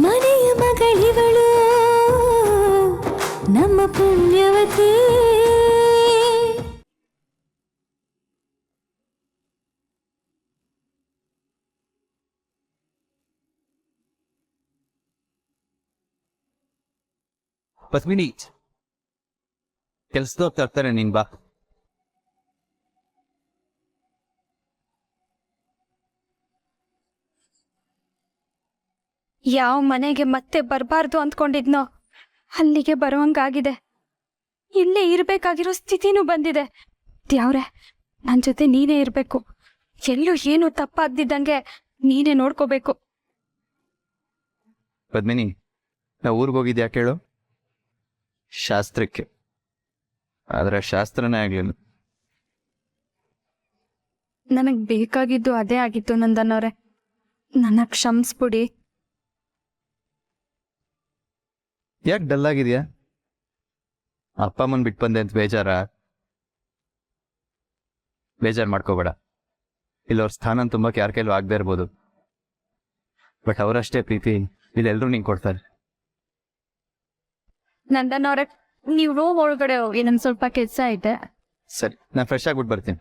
ಮನೆಯ ಮಗಳಿವಳು ನಮ್ಮ ಪುಣ್ಯವತಿ. ಪದ್ಮಿನಿ, ಕೆಲ್ಸದವ್ರು ತರ್ತಾರೆ, ನೀನ್ ಬಾ. ಯಾವ ಮನೆಗೆ ಮತ್ತೆ ಬರಬಾರ್ದು ಅಂದ್ಕೊಂಡಿದ್ನೋ ಅಲ್ಲಿಗೆ ಬರುವಂಗಾಗಿದೆ. ಇಲ್ಲೇ ಇರ್ಬೇಕಾಗಿರೋ ಸ್ಥಿತಿನೂ ಬಂದಿದೆ. ದ್ಯಾವ್ರೆ, ನನ್ನ ಜೊತೆ ನೀನೇ ಇರಬೇಕು. ಎಲ್ಲೂ ಏನು ತಪ್ಪಾಗ್ದಿದ್ದಂಗೆ ನೀನೇ ನೋಡ್ಕೋಬೇಕು. ಪದ್ಮಿನಿ, ನಾ ಊರಿಗೆ ಹೋಗಿದ್ದು ಯಾಕೆ ಹೇಳು? ಶಾಸ್ತ್ರಕ್ಕೆ. ಆದ್ರೆ ಶಾಸ್ತ್ರನೇ ಆಗ್ಲಿಲ್ಲ. ನನಗೆ ಬೇಕಾಗಿದ್ದು ಅದೇ ಆಗಿತ್ತು ನಂದನ್ನವ್ರೆ. ನನ್ನ ಕ್ಷಮಿಸ್ಬಿಡಿ. ಯಾಕೆ ಡಲ್ ಆಗಿದ್ಯಾ? ಅಪ್ಪ ಅಮ್ಮನ್ ಬಿಟ್ಟು ಬಂದೆ ಅಂತ ಬೇಜಾರು ಮಾಡ್ಕೋಬೇಡ. ಇಲ್ಲವ್ರ ಸ್ಥಾನ ತುಂಬಕ್ಕೆ ಯಾರ ಕೈಲೂ ಆಗದೆ ಇರ್ಬೋದು, ಬಟ್ ಅವರಷ್ಟೇ ಪ್ರೀತಿ ಇಲ್ಲೆಲ್ಲರೂ ನಿಂಗೆ ಕೊಡ್ತಾರೆ. ನಂದನ್ನವ್ರೆ, ನೀವು ರೂಮ್ ಒಳಗಡೆ ಹೋಗಿ, ನನ್ ಸ್ವಲ್ಪ ಕೆಲಸ ಐತೆ. ಸರಿ, ನಾನು ಫ್ರೆಶ್ ಆಗ್ಬಿಟ್ಟು ಬರ್ತೀನಿ.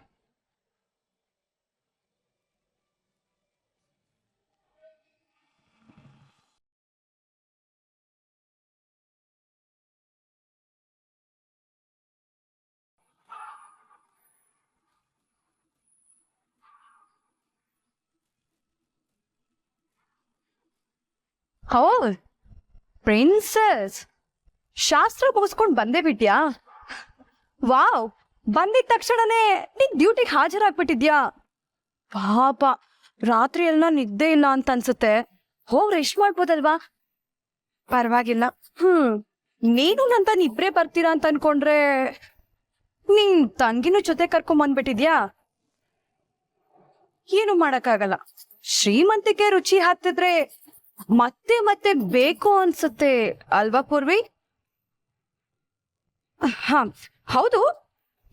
ಹೌದು ಪ್ರಿನ್ಸಸ್, ಶಾಸ್ತ್ರ ಮುಗಿಸ್ಕೊಂಡು ಬಂದೇ ಬಿಟ್ಯಾ? ವಾವ್, ಬಂದಿದ ತಕ್ಷಣನೇ ನೀನ್ ಡ್ಯೂಟಿಗೆ ಹಾಜರಾಗ್ಬಿಟ್ಟಿದ್ಯಾ? ಪಾಪ, ರಾತ್ರಿ ಎಲ್ಲ ನಿದ್ದೆ ಇಲ್ಲ ಅಂತ ಅನ್ಸುತ್ತೆ. ಹೋಗ್ ರೆಸ್ಟ್ ಮಾಡ್ಬೋದಲ್ವಾ? ಪರವಾಗಿಲ್ಲ. ನೀನು ನನ್ ಇಬ್ರೇ ಬರ್ತೀರಾ ಅಂತ ಅನ್ಕೊಂಡ್ರೆ ನಿನ್ ತಂಗಿನೂ ಜೊತೆ ಕರ್ಕೊಂಡ್ ಬಂದ್ಬಿಟ್ಟಿದ್ಯಾ? ಏನು ಮಾಡಕ್ಕಾಗಲ್ಲ. ಶ್ರೀಮಂತಿಕೆ ರುಚಿ ಹತ್ತಿದ್ರೆ ಮತ್ತೆ ಮತ್ತೆ ಬೇಕು ಅನ್ಸುತ್ತೆ ಅಲ್ವಾ ಪೂರ್ವಿ? ಹ, ಹೌದು.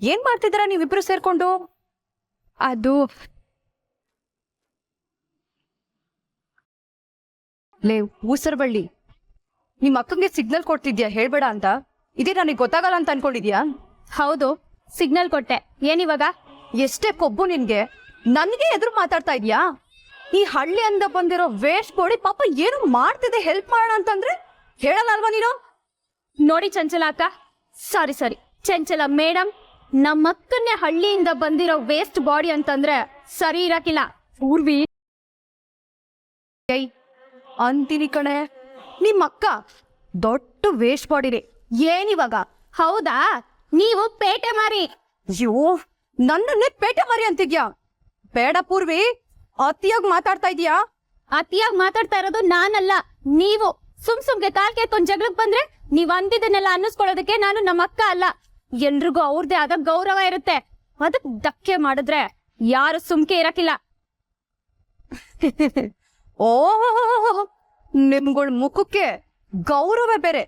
ಏನ್ ಮಾಡ್ತಿದ್ದೀರಾ ನೀವಿಬ್ರು ಸೇರ್ಕೊಂಡು? ಅದು ಲೇ ಊಸರಬಳ್ಳಿ, ನಿಮ್ ಅಕ್ಕಂಗೆ ಸಿಗ್ನಲ್ ಕೊಡ್ತಿದ್ಯಾ ಹೇಳ್ಬೇಡ ಅಂತ? ಇದೇ ನನಗೆ ಗೊತ್ತಾಗಲ್ಲ ಅಂತ ಅನ್ಕೊಂಡಿದ್ಯಾ? ಹೌದು, ಸಿಗ್ನಲ್ ಕೊಟ್ಟೆ. ಏನಿವಾಗ? ಎಷ್ಟೇ ಕೊಬ್ಬು ನಿನ್ಗೆ, ನನ್ಗೆ ಎದುರು ಮಾತಾಡ್ತಾ ಇದ್ಯಾ? ಈ ಹಳ್ಳಿ ಅಂದ ಬಂದಿರೋ ವೇಸ್ಟ್ ಬೋಡಿ ಪಾಪ ಏನು ಮಾಡ್ತಿದೆ, ಹೆಲ್ಪ್ ಮಾಡೋಣ ಅಂತಂದ್ರೆ ಹೇಳಲ್ಲ ಅಲ್ವಾ ನೀನು? ನೋಡಿ ಚಂಚಲ ಅಕ್ಕ, ಸಾರಿ ಚಂಚಲ ಮೇಡಮ್, ನಮ್ಮಕ್ಕನ್ನೇ ಹಳ್ಳಿಯಿಂದ ಬಂದಿರೋ ವೇಸ್ಟ್ ಬಾಡಿ ಅಂತಂದ್ರೆ ಸರಿ ಇರಕಿಲ್ಲ. ಪೂರ್ವಿ ಅಂತೀನಿ ಕಣೆ, ನಿಮ್ಮಕ್ಕ ದೊಡ್ಡ ವೇಸ್ಟ್ ಬಾಡಿನೇ. ಏನಿವಾಗ? ಹೌದಾ? ನೀವು ಪೇಟೆ ಮಾರಿ. ಅಯ್ಯೋ, ನನ್ನನ್ನೇ ಪೇಟೆ ಮಾರಿ ಅಂತಿದ್ಯಾ? ಬೇಡ ಪೂರ್ವಿ, ಅತಿಯಾಗಿ ಮಾತಾಡ್ತಾ ಇದೀಯಾ. ಅತಿಯಾಗಿ ಮಾತಾಡ್ತಾ ಇರೋದು ನಾನಲ್ಲ, ನೀವು. ಸುಮ್ಗೆ ಕಾಲ್ ಕೇಳ್ಕೊಂಡ್ ಜಗಳಕ್ ಬಂದ್ರೆ ನೀವ್ ಅಂದಿದ್ದನ್ನೆಲ್ಲ ಅನ್ನಿಸ್ಕೊಳ್ಳೋದಕ್ಕೆ ನಾನು ನಮ್ಮ ಅಕ್ಕ ಅಲ್ಲ. ಎಲ್ರಿಗೂ ಅವ್ರದೇ ಆದ ಗೌರವ ಇರುತ್ತೆ. ಅದಕ್ ಧಕ್ಕೆ ಮಾಡಿದ್ರೆ ಯಾರು ಸುಮ್ಕೆ ಇರಕಿಲ್ಲ. ಓ, ನಿಮ್ಗಳ ಮುಖಕ್ಕೆ ಗೌರವ ಬೇರೆ.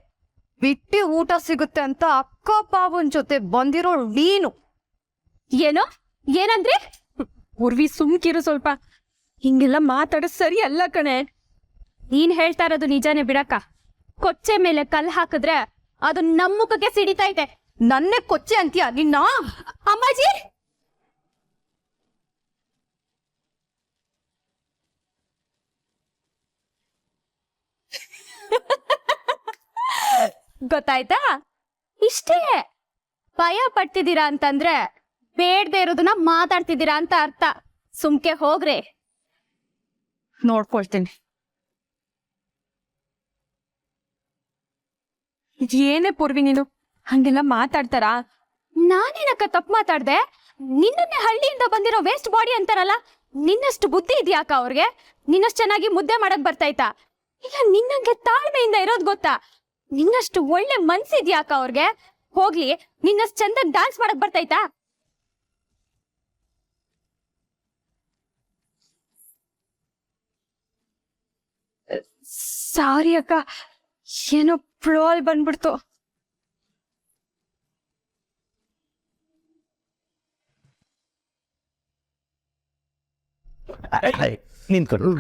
ಬಿಟ್ಟಿ ಊಟ ಸಿಗುತ್ತೆ ಅಂತ ಅಕ್ಕ ಪಾವನ್ ಜೊತೆ ಬಂದಿರೋ ನೀನು. ಏನೋ ಏನಂದ್ರಿ? ಪೂರ್ವಿ ಸುಮ್ಕಿರು ಸ್ವಲ್ಪ. ಹಿಂಗೆಲ್ಲ ಮಾತಾಡ ಸರಿ ಅಲ್ಲ ಕಣೆ. ನೀನ್ ಹೇಳ್ತಾ ಇರೋದು ನಿಜಾನೇ ಬಿಡಕ್ಕ. ಕೊಚ್ಚೆ ಮೇಲೆ ಕಲ್ ಹಾಕಿದ್ರೆ ಅದು ನಮ್ ಮುಖಕ್ಕೆ ಸಿಡಿತಾ ಇದೆ. ನನ್ನೇ ಕೊಚ್ಚೆ ಅಂತೀಯ ನಿನ್ನ? ಅಮ್ಮಾಜಿ, ಗೊತ್ತಾಯ್ತಾ? ಇಷ್ಟೇ. ಭಯ ಪಡ್ತಿದ್ದೀರಾ ಅಂತಂದ್ರೆ ಬೇಡದೆ ಇರೋದನ್ನ ಮಾತಾಡ್ತಿದ್ದೀರಾ ಅಂತ ಅರ್ಥ. ಸುಮ್ಕೆ ಹೋಗ್ರೆ. ನೋಡ್ಕೊಳ್ತೀನಿ. ಏನೇ ಪೂರ್ವಿ ನೀನು ಹಂಗೆಲ್ಲ ಮಾತಾಡ್ತಾರಾ? ನಾನೇನಕ್ಕ ತಪ್ಪು ಮಾತಾಡ್ದೆ? ನಿನ್ನನ್ನೇ ಹಳ್ಳಿಯಿಂದ ಬಂದಿರೋ ವೇಸ್ಟ್ ಬಾಡಿ ಅಂತಾರಲ್ಲ, ನಿನ್ನಷ್ಟು ಬುದ್ಧಿ ಇದೆಯಾಕ ಅವ್ರಿಗೆ? ನಿನ್ನಷ್ಟು ಚೆನ್ನಾಗಿ ಮುದ್ದೆ ಮಾಡಕ್ ಬರ್ತಾಯ್ತಾ? ಇಲ್ಲ ನಿನ್ನಂಗೆ ತಾಳ್ಮೆಯಿಂದ ಇರೋದ್ ಗೊತ್ತಾ? ನಿನ್ನಷ್ಟು ಒಳ್ಳೆ ಮನ್ಸಿದ್ಯಾಕ ಅವ್ರಿಗೆ? ಹೋಗ್ಲಿ, ನಿನ್ನಷ್ಟು ಚಂದ ಡ್ಯಾನ್ಸ್ ಮಾಡಕ್ ಬರ್ತಾಯ್ತಾ? ಸಾರಿ ಅಕ್ಕ, ಏನೋ ಫ್ಲೋ ಅಲ್ಲಿ ಬಂದ್ಬಿಡ್ತು. ನಿಂತ್ಕೊಂಡು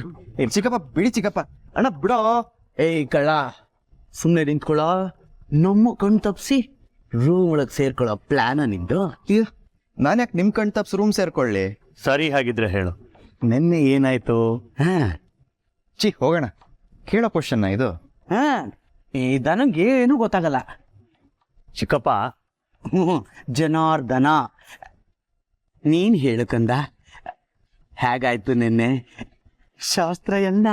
ಚಿಕ್ಕಪ್ಪ ಬಿಡಿ ಚಿಕ್ಕಪ್ಪ, ಅಣ್ಣ ಬಿಡೋ. ಏಯ್ ಕಳ್ಳ, ಸುಮ್ಮನೆ ನಿಂತ್ಕೊಳ್ಳ. ನಮ್ಮ ಕಣ್ ತಪ್ಸಿ ರೂಮ್ ಒಳಗೆ ಸೇರ್ಕೊಳ್ಳೋ ಪ್ಲಾನ ನಿಂದು? ನಾನು ಯಾಕೆ ನಿಮ್ಮ ಕಣ್ ತಪ್ಸ್ ರೂಮ್ ಸೇರ್ಕೊಳ್ಳಿ? ಸರಿ, ಹಾಗಿದ್ರೆ ಹೇಳು, ನಿನ್ನೆ ಏನಾಯ್ತು? ಹೋಗೋಣ. ಕೇಳೋ ಕ್ವಶನ್ನ ಇದು? ನನಗೇನು ಗೊತ್ತಾಗಲ್ಲ ಚಿಕ್ಕಪ್ಪ. ಜನಾರ್ದನ, ನೀನ್ ಹೇಳಕಂದ, ಹೇಗಾಯ್ತು ನಿನ್ನೆ ಶಾಸ್ತ್ರ? ಎಲ್ಲ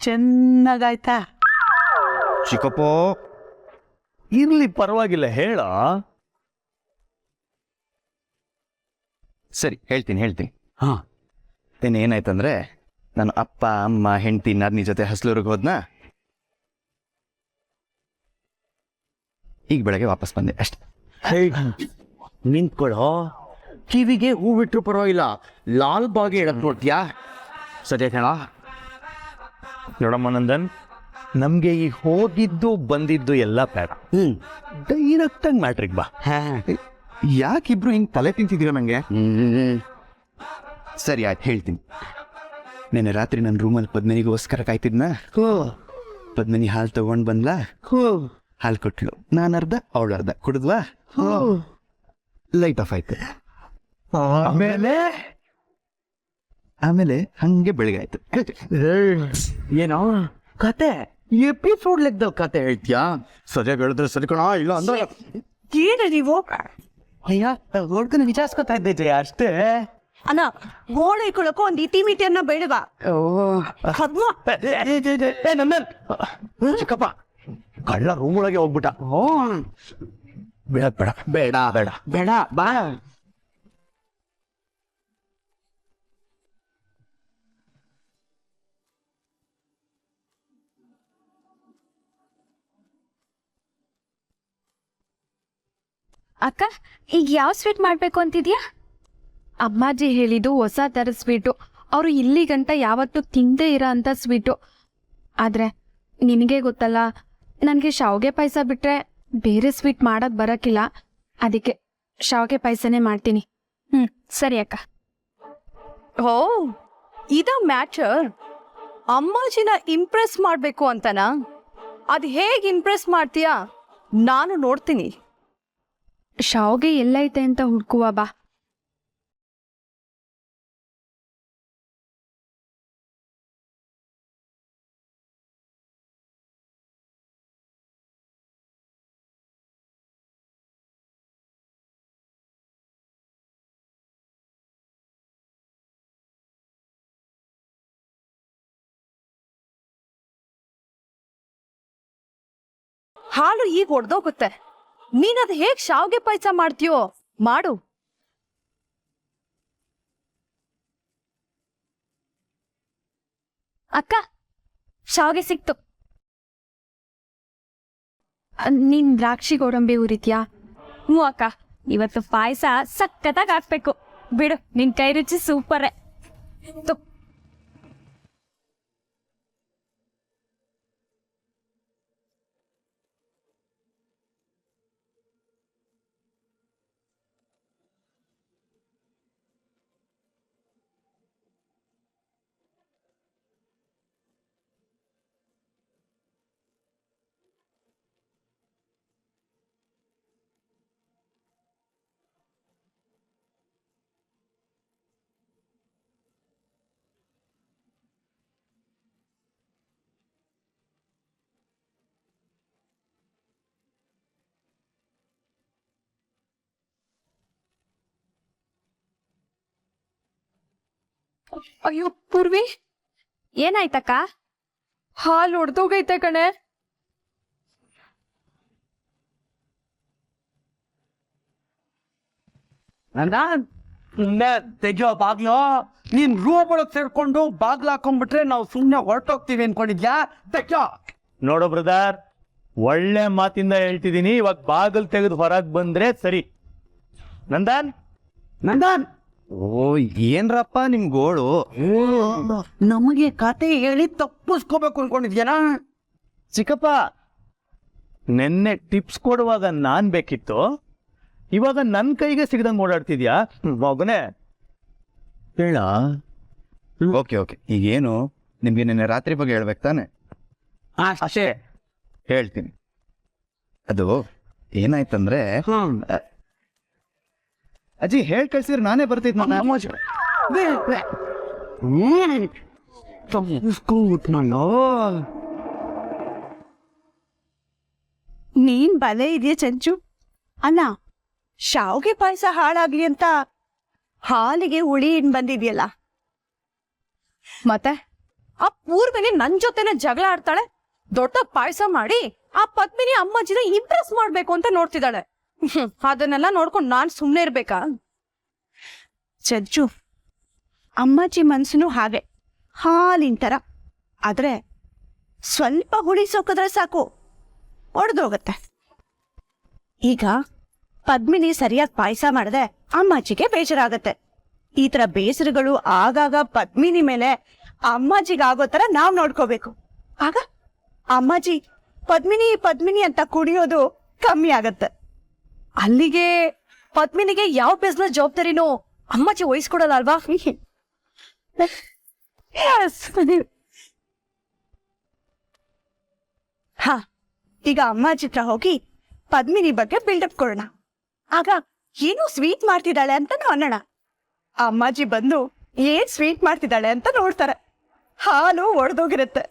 ಚೆನ್ನಾಗಾಯ್ತಾ? ಚಿಕ್ಕಪ್ಪ, ಇರ್ಲಿ, ಪರವಾಗಿಲ್ಲ, ಹೇಳ. ಸರಿ, ಹೇಳ್ತೀನಿ. ಹಾ, ನಿನ್ನೆ ಏನಾಯ್ತಂದ್ರೆ, ನಾನು ಅಪ್ಪ ಅಮ್ಮ ಹೆಂಡತಿ ನಾದ್ನಿ ಜೊತೆ ಹಸ್ಲೂರಿಗೆ ಹೋದ್ನಾ. ಈಗ ಬೆಳಗ್ಗೆ ವಾಪಸ್ ಬಂದೆ ಅಷ್ಟೇ. ನಿಂತ್ಕೊಳ್ಳೋ. ಕಿವಿಗೆ ಹೂ ಬಿಟ್ರು ಪರವಾಗಿಲ್ಲ, ಲಾಲ್ ಬಾಗಿ ಹೇಳಕ್ ನೋಡ್ತೀಯಾ? ಸದ್ಯ ಹೇಳ. ನೋಡಮ್ಮ ನಂದನ್, ನಮಗೆ ಈ ಹೋಗಿದ್ದು ಬಂದಿದ್ದು ಎಲ್ಲ ಬೇಡ. ಡೈರೆಕ್ಟಾಗಿ ಮ್ಯಾಟ್ರಿಗೆ ಬಾ. ಯಾಕಿಬ್ರು ಹಿಂಗೆ ತಲೆ ತಿಂತಿದ್ದೀರ ನಂಗೆ? ಸರಿ, ಆಯ್ತು, ಹೇಳ್ತೀನಿ. ನೆನ್ನೆ ರಾತ್ರಿ ನನ್ನ ರೂಮಲ್ಲಿ ಪದ್ಮಿನಿಗೋಸ್ಕರ ಕಾಯ್ತಿದ್ನ. ಪದ್ಮಿನಿ ಹಾಲು ತಗೊಂಡು ಬಂದ್ಲಾ, ಹಾಲು ಕೊಟ್ಲು. ನಾನು ಅರ್ಧ, ಅವಳು ಅರ್ಧ ಕುಡಿದ್ವಾ, ಲೈಟ್ ಆಫ್ ಆಯ್ತು. ಆಮೇಲೆ ಹಂಗೆ ಬೆಳಗಾಯ್ತು. ಏನೋ ಕತೆ, ಎಪಿಸೋಡ್ ಲೆಕ್ಕದಲ್ಲಿ ಕತೆ ಹೇಳ್ತೀಯಾ? ಸರಿಯಾಗಿ ಹೇಳಿದ್ರೆ ಸರಿ ಕಣ, ಇಲ್ಲ ಅಂದ್ರೆ ಏನ ನೀವು? ಅಯ್ಯ, ಹುಡ್ಕನ ವಿಚಾರಿಸ್ಕೊತಾ ಇದ್ದೆ ಅಷ್ಟೇ. ಅಣ್ಣ, ಗೋಡೆ ಇಟ್ಕೊಳಕ್ಕೂ ಒಂದು ಇಟಿ ಅನ್ನ ಬೇಡವಾ? ನಂದನ್, ಚಿಕ್ಕಪ್ಪ, ಕಳ್ಳ ರೂಮ್ ಒಳಗೆ ಹೋಗ್ಬಿಟ್ಟ. ಬೇಡ ಬೇಡ ಬೇಡ ಬೇಡ ಬೇಡ, ಬಾ. ಅಕ್ಕ, ಈಗ ಯಾವ ಸ್ವೀಟ್ ಮಾಡಬೇಕು ಅಂತಿದ್ಯಾ? ಅಮ್ಮಾಜಿ ಹೇಳಿದ್ದು ಹೊಸ ಥರ ಸ್ವೀಟು. ಅವರು ಇಲ್ಲಿಗಂಟ ಯಾವತ್ತೂ ತಿಂದೇ ಇರೋ ಅಂಥ ಸ್ವೀಟು. ಆದರೆ ನಿನಗೆ ಗೊತ್ತಲ್ಲ, ನನಗೆ ಶಾವಿಗೆ ಪಾಯಸ ಬಿಟ್ಟರೆ ಬೇರೆ ಸ್ವೀಟ್ ಮಾಡೋದು ಬರೋಕ್ಕಿಲ್ಲ. ಅದಕ್ಕೆ ಶಾವಿಗೆ ಪಾಯಸನೇ ಮಾಡ್ತೀನಿ. ಸರಿ ಅಕ್ಕ. ಓ, ಇದ ಮ್ಯಾಟರ್. ಅಮ್ಮಾಜಿನ ಇಂಪ್ರೆಸ್ ಮಾಡಬೇಕು ಅಂತನಾ? ಅದು ಹೇಗೆ ಇಂಪ್ರೆಸ್ ಮಾಡ್ತೀಯಾ? ನಾನು ನೋಡ್ತೀನಿ. ಶಾವಿಗೆ ಎಲ್ಲೈತೆ ಅಂತ ಹುಡ್ಕುವ ಬಾ. ಹಾಲು ಈಗ ಒಡ್ದೋಗುತ್ತೆ. ನೀನದು ಹೇಗ್ ಶಾವ್ಗೆ ಪಾಯಸ ಮಾಡ್ತೀಯೋ ಮಾಡು. ಅಕ್ಕ, ಶಾವಿಗೆ ಸಿಕ್ತು. ನೀನ್ ದ್ರಾಕ್ಷಿ ಗೋಡಂಬಿ ಉರಿತ್ಯಾ? ಹ್ಞೂ ಅಕ್ಕ, ಇವತ್ತು ಪಾಯಸ ಸಖತ್ತಾಗಿ ಹಾಕ್ಬೇಕು. ಬಿಡು, ನಿನ್ ಕೈ ರುಚಿ ಸೂಪರೇ. ಅಯ್ಯೋ ಪೂರ್ವಿ, ಏನಾಯ್ತಕ್ಕ? ಹಾಲು ಒಡ್ದೋಗೈತೆ ಕಣೆ. ತೆಗಿಯೋ ಬಾಗ್ಲು. ನೀನ್ ರೂಮ್ ಒಳಗೆ ಸೇರ್ಕೊಂಡು ಬಾಗ್ಲು ಹಾಕೊಂಡ್ಬಿಟ್ರೆ ನಾವು ಸುಮ್ಮನೆ ಹೊರಟೋಗ್ತೀವಿ ಅನ್ಕೊಂಡಿದ್ಯಾ? ತೆಗಿಯೋ. ನೋಡು ಬ್ರದರ್, ಒಳ್ಳೆ ಮಾತಿಂದ ಹೇಳ್ತಿದ್ದೀನಿ, ಇವಾಗ ಬಾಗಿಲು ತೆಗೆದು ಹೊರಗೆ ಬಂದ್ರೆ ಸರಿ. ನಂದನ್, ನಂದನ್, ಓ ಏನ್ರಪ್ಪ ನಿಮ್ ಗೋಳು? ನಮಗೆ ಕತೆ ಹೇಳಿ ತಪ್ಪಿಸ್ಕೋಬೇಕು ಅನ್ಕೊಂಡಿದ್ಯಾನ? ಚಿಕ್ಕಪ್ಪ, ನೆನ್ನೆ ಟಿಪ್ಸ್ ಕೊಡುವಾಗ ನಾನ್ ಬೇಕಿತ್ತು, ಇವಾಗ ನನ್ನ ಕೈಗೆ ಸಿಗದಂಗೆ ಓಡಾಡ್ತಿದ್ಯಾ ಮಗನೇ? ಹೇಳ. ಓಕೆ, ಈಗೇನು ನಿಮ್ಗೆ ನಿನ್ನೆ ರಾತ್ರಿ ಬಗ್ಗೆ ಹೇಳ್ಬೇಕು ತಾನೆ? ಅಷ್ಟೇ. ಹೇಳ್ತೀನಿ. ಅದು ಏನಾಯ್ತಂದ್ರೆ ಅಜ್ಜಿ ಹೇಳ್ ಕಳ್ಸಿದ್ರೆ ನಾನೇ ಬರ್ತಿದ್ ನೀನ್ ಬಲೆ ಇದೆಯಾ ಚಂಚು? ಅಲ್ಲ, ಶಾವ್ಗೆ ಪಾಯಸ ಹಾಳಾಗ್ಲಿ ಅಂತ ಹಾಲಿಗೆ ಹುಳಿ ಹಿಂಡ್ ಬಂದಿದ್ಯಲ್ಲ. ಮತ್ತೆ ಆ ಪೂರ್ವಿನಿ ನನ್ ಜೊತೆನೆ ಜಗಳ ಆಡ್ತಾಳೆ. ದೊಡ್ಡ ಪಾಯಸ ಮಾಡಿ ಆ ಪದ್ಮಿನಿ ಅಮ್ಮಾಜಿನ ಇಂಪ್ರೆಸ್ ಮಾಡ್ಬೇಕು ಅಂತ ನೋಡ್ತಿದ್ದಾಳೆ. ಅದನ್ನೆಲ್ಲ ನೋಡ್ಕೊಂಡು ನಾನ್ ಸುಮ್ನೆ ಇರ್ಬೇಕಾ? ಚಂಚು, ಅಮ್ಮಾಜಿ ಮನ್ಸನು ಹಾಗೆ ಹಾಲಿನ ಥರ. ಆದ್ರೆ ಸ್ವಲ್ಪ ಹುಳಿ ಸೋಕಿದ್ರೆ ಸಾಕು, ಒಡೆದೋಗತ್ತೆ. ಈಗ ಪದ್ಮಿನಿ ಸರಿಯಾಗಿ ಪಾಯಸ ಮಾಡದೆ ಅಮ್ಮಾಜಿಗೆ ಬೇಜಾರಾಗತ್ತೆ. ಈ ತರ ಬೇಸರಗಳು ಆಗಾಗ ಪದ್ಮಿನಿ ಮೇಲೆ ಅಮ್ಮಾಜಿಗೆ ಆಗೋ ತರ ನಾವ್ ನೋಡ್ಕೋಬೇಕು. ಆಗ ಅಮ್ಮಾಜಿ ಪದ್ಮಿನಿ ಪದ್ಮಿನಿ ಅಂತ ಕುಡಿಯೋದು ಕಮ್ಮಿ ಆಗತ್ತೆ. ಅಲ್ಲಿಗೆ ಪದ್ಮಿನಿಗೆ ಯಾವ ಬಿಸ್ನೆಸ್ ಜವಾಬ್ದಾರಿನೂ ಅಮ್ಮಾಜಿ ವಹಿಸ್ಕೊಡಲ್ಲ ಅಲ್ವಾ? ಹಾ, ಈಗ ಅಮ್ಮಾಜಿ ಹತ್ರ ಹೋಗಿ ಪದ್ಮಿನಿ ಬಗ್ಗೆ ಬಿಲ್ಡಪ್ ಕೊಡೋಣ. ಆಗ ಏನೋ ಸ್ವೀಟ್ ಮಾಡ್ತಿದ್ದಾಳೆ ಅಂತ ಅನ್ನೋಣ. ಅಮ್ಮಾಜಿ ಬಂದು ಏನ್ ಸ್ವೀಟ್ ಮಾಡ್ತಿದ್ದಾಳೆ ಅಂತ ನೋಡ್ತಾರೆ. ಹಾಲು ಒಡೆದೋಗಿರುತ್ತೆ.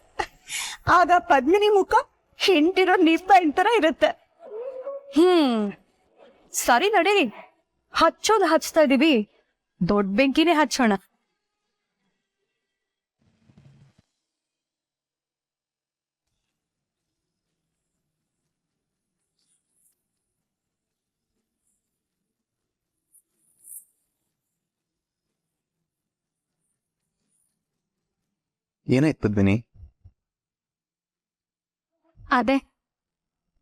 ಆಗ ಪದ್ಮಿನಿ ಮುಖ ಹಿಂಟಿರೋ ನಿಂಬೆಹಣ್ಣು ತರ ಇರುತ್ತೆ. ಸರಿ ನಡೀರಿ, ಹಚ್ಚೋದು ಹಚ್ತಾ ಇದೀವಿ, ದೊಡ್ಡ ಬೆಂಕಿನೇ ಹಚ್ಚೋಣ. ಏನಾಯ್ತು ಪದ್ಮಿನಿ? ಅದೇ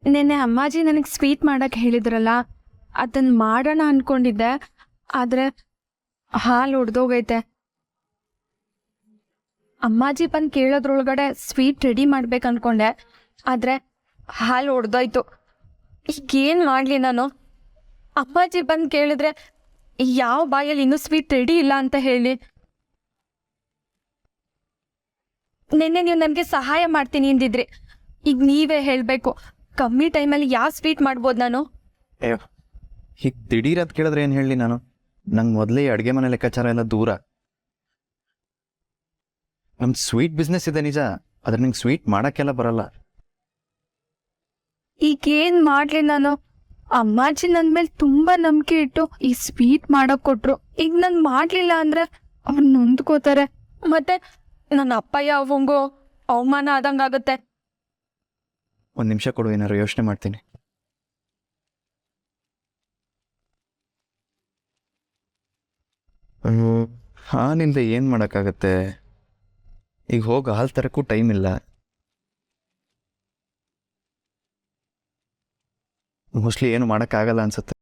ನಿನ್ನೆ ಅಮ್ಮಾಜಿ ನನಗೆ ಸ್ವೀಟ್ ಮಾಡಕ್ ಹೇಳಿದ್ರಲ್ಲ, ಅದನ್ನ ಮಾಡೋಣ ಅನ್ಕೊಂಡಿದ್ದೆ. ಆದ್ರೆ ಹಾಲು ಒಡ್ದೋಗೈತೆ. ಅಮ್ಮಾಜಿ ಬಂದು ಕೇಳೋದ್ರೊಳಗಡೆ ಸ್ವೀಟ್ ರೆಡಿ ಮಾಡ್ಬೇಕು ಅನ್ಕೊಂಡೆ. ಆದ್ರೆ ಹಾಲು ಒಡ್ದೋಯ್ತು. ಈಗೇನ್ ಮಾಡ್ಲಿ ನಾನು? ಅಮ್ಮಾಜಿ ಬಂದು ಕೇಳಿದ್ರೆ ಯಾವ ಬಾಯಲ್ಲಿ ಇನ್ನೂ ಸ್ವೀಟ್ ರೆಡಿ ಇಲ್ಲ ಅಂತ ಹೇಳಿ? ನಿನ್ನೆ ನೀವು ನನಗೆ ಸಹಾಯ ಮಾಡ್ತೀನಿ ಅಂದಿದ್ರಿ. ಈಗ ನೀವೇ ಹೇಳಬೇಕು, ಕಮ್ಮಿ ಟೈಮಲ್ಲಿ ಯಾವ ಸ್ವೀಟ್ ಮಾಡ್ಬೋದು ನಾನು? ಅಯ್ಯೋ, ಹೀಗೆ ದಿಢೀರ್ ಅಂತ ಕೇಳಿದ್ರೆ ಏನು ಹೇಳಿ ನಾನು? ನಂಗೆ ಮೊದಲೇ ಅಡುಗೆ ಮನೆ ಲೆಕ್ಕಾಚಾರ ಎಲ್ಲ ದೂರ. ನಮ್ದು ಸ್ವೀಟ್ ಬಿಸ್ನೆಸ್ ಇದೆ ನಿಜ, ಆದ್ರೆ ನಿಂಗೆ ಸ್ವೀಟ್ ಮಾಡೋಕ್ಕೆಲ್ಲ ಬರಲ್ಲ. ಈಗೇನು ಮಾಡಲಿ ನಾನು? ಅಮ್ಮಾಜಿ ನನ್ನ ಮೇಲೆ ತುಂಬ ನಂಬಿಕೆ ಇಟ್ಟು ಈ ಸ್ವೀಟ್ ಮಾಡೋಕೆ ಕೊಟ್ರು. ಈಗ ನಾನು ಮಾಡಲಿಲ್ಲ ಅಂದರೆ ಅವ್ರು ನೊಂದ್ಕೋತಾರೆ. ಮತ್ತೆ ನನ್ನ ಅಪ್ಪಯ್ಯ ಅವಂಗೂ ಅವಮಾನ ಆದಂಗಾಗುತ್ತೆ. ಒಂದು ನಿಮಿಷ ಕೊಡು, ಏನಾದ್ರು ಯೋಚನೆ ಮಾಡ್ತೀನಿ. ಹಾಲಿಂದ ಏನು ಮಾಡೋಕ್ಕಾಗತ್ತೆ? ಈಗ ಹೋಗಿ ಹಾಲು ತರಕ್ಕೂ ಟೈಮ್ ಇಲ್ಲ. ಮೋಸ್ಟ್ಲಿ ಏನು ಮಾಡೋಕ್ಕಾಗಲ್ಲ ಅನ್ಸುತ್ತೆ.